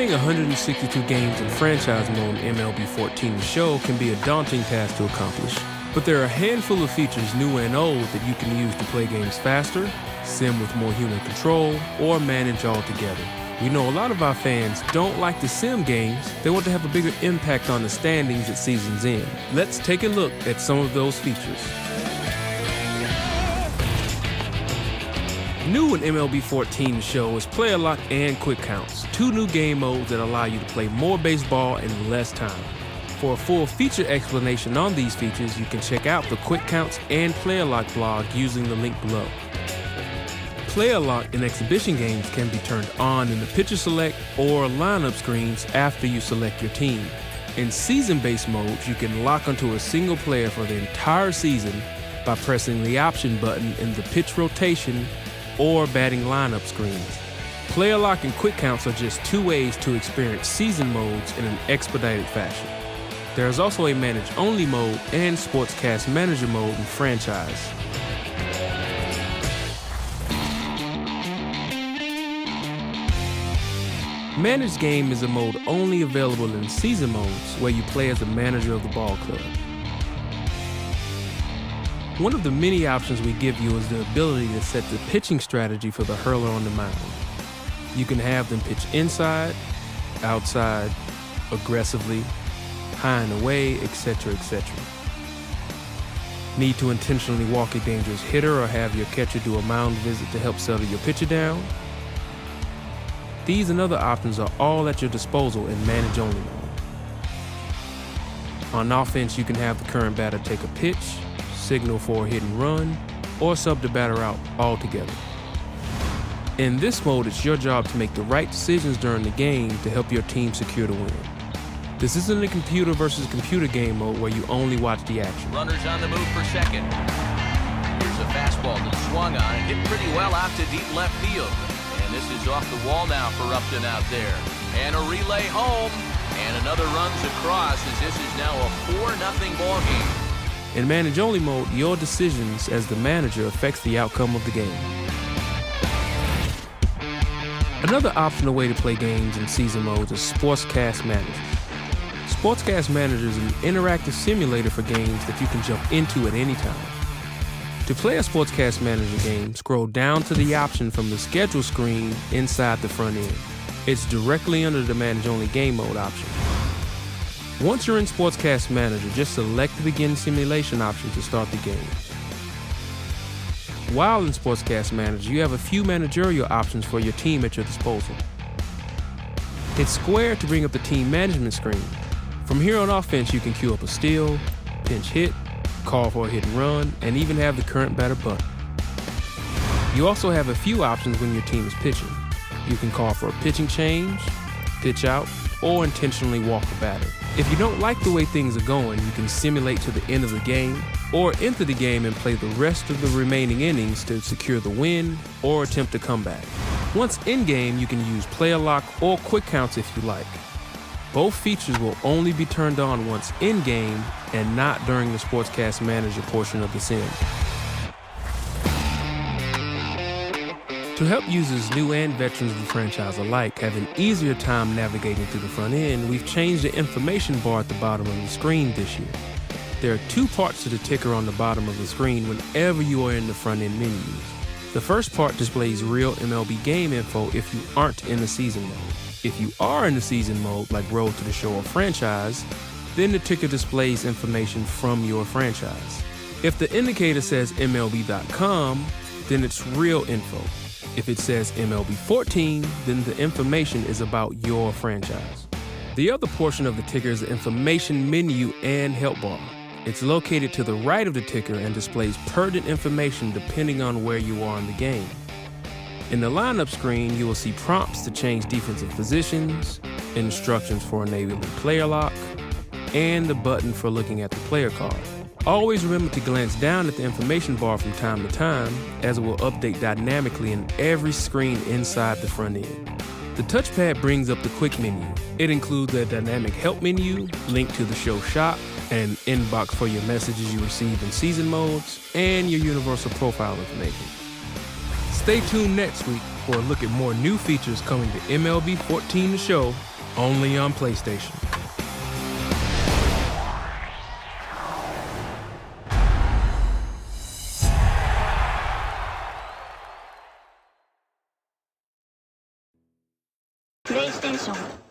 Playing 162 games in franchise mode in MLB 14 The Show can be a daunting task to accomplish, but there are a handful of features, new and old, that you can use to play games faster, sim with more human control, or manage altogether. We know a lot of our fans don't like to sim games. They want to have a bigger impact on the standings at season's end. Let's take a look at some of those features. New in MLB 14 Show is Player Lock and Quick Counts, two new game modes that allow you to play more baseball in less time. For a full feature explanation on these features, you can check out the Quick Counts and Player Lock blog using the link below. Player Lock in exhibition games can be turned on in the pitcher select or lineup screens after you select your team. In season-based modes, you can lock onto a single player for the entire season by pressing the option button in the pitch rotation or batting lineup screens. Player Lock and Quick Counts are just two ways to experience season modes in an expedited fashion. There is also a manage-only mode and Sportscast Manager mode in franchise. Managed Game is a mode only available in season modes where you play as the manager of the ball club. One of the many options we give you is the ability to set the pitching strategy for the hurler on the mound. You can have them pitch inside, outside, aggressively, high and away, etc., etc. Need to intentionally walk a dangerous hitter or have your catcher do a mound visit to help settle your pitcher down? These and other options are all at your disposal in manage-only mode. On offense, you can have the current batter take a pitch, signal for a hit and run, or sub the batter out altogether. In this mode, it's your job to make the right decisions during the game to help your team secure the win. This isn't a computer versus computer game mode where you only watch the action. Runners on the move for second. Here's a fastball that swung on and hit pretty well out to deep left field. And this is off the wall now for Upton out there. And a relay home. And another runs across as this is now a 4-0 ball game. In manage-only mode, your decisions as the manager affects the outcome of the game. Another optional way to play games in season modes is Sportscast Manager. Sportscast Manager is an interactive simulator for games that you can jump into at any time. To play a Sportscast Manager game, scroll down to the option from the schedule screen inside the front end. It's directly under the manage-only game mode option. Once you're in Sportscast Manager, just select the Begin Simulation option to start the game. While in Sportscast Manager, you have a few managerial options for your team at your disposal. Hit square to bring up the team management screen. From here on offense, you can queue up a steal, pinch hit, call for a hit and run, and even have the current batter bunt. You also have a few options when your team is pitching. You can call for a pitching change, pitch out, or intentionally walk a batter. If you don't like the way things are going, you can simulate to the end of the game or enter the game and play the rest of the remaining innings to secure the win or attempt a comeback. Once in-game, you can use Player Lock or Quick Counts if you like. Both features will only be turned on once in-game and not during the Sportscast Manager portion of the sim. To help users, new and veterans of the franchise alike, have an easier time navigating through the front end, we've changed the information bar at the bottom of the screen this year. There are two parts to the ticker on the bottom of the screen whenever you are in the front end menus. The first part displays real MLB game info if you aren't in the season mode. If you are in the season mode, like Road to the Show or Franchise, then the ticker displays information from your franchise. If the indicator says MLB.com, then it's real info. If it says MLB 14, then the information is about your franchise. The other portion of the ticker is the information menu and help bar. It's located to the right of the ticker and displays pertinent information depending on where you are in the game. In the lineup screen, you will see prompts to change defensive positions, instructions for enabling Player Lock, and the button for looking at the player card. Always remember to glance down at the information bar from time to time, as it will update dynamically in every screen inside the front end. The touchpad brings up the quick menu. It includes a dynamic help menu, link to the show shop, an inbox for your messages you receive in season modes, and your universal profile information. Stay tuned next week for a look at more new features coming to MLB 14 The Show Only on PlayStation. PlayStation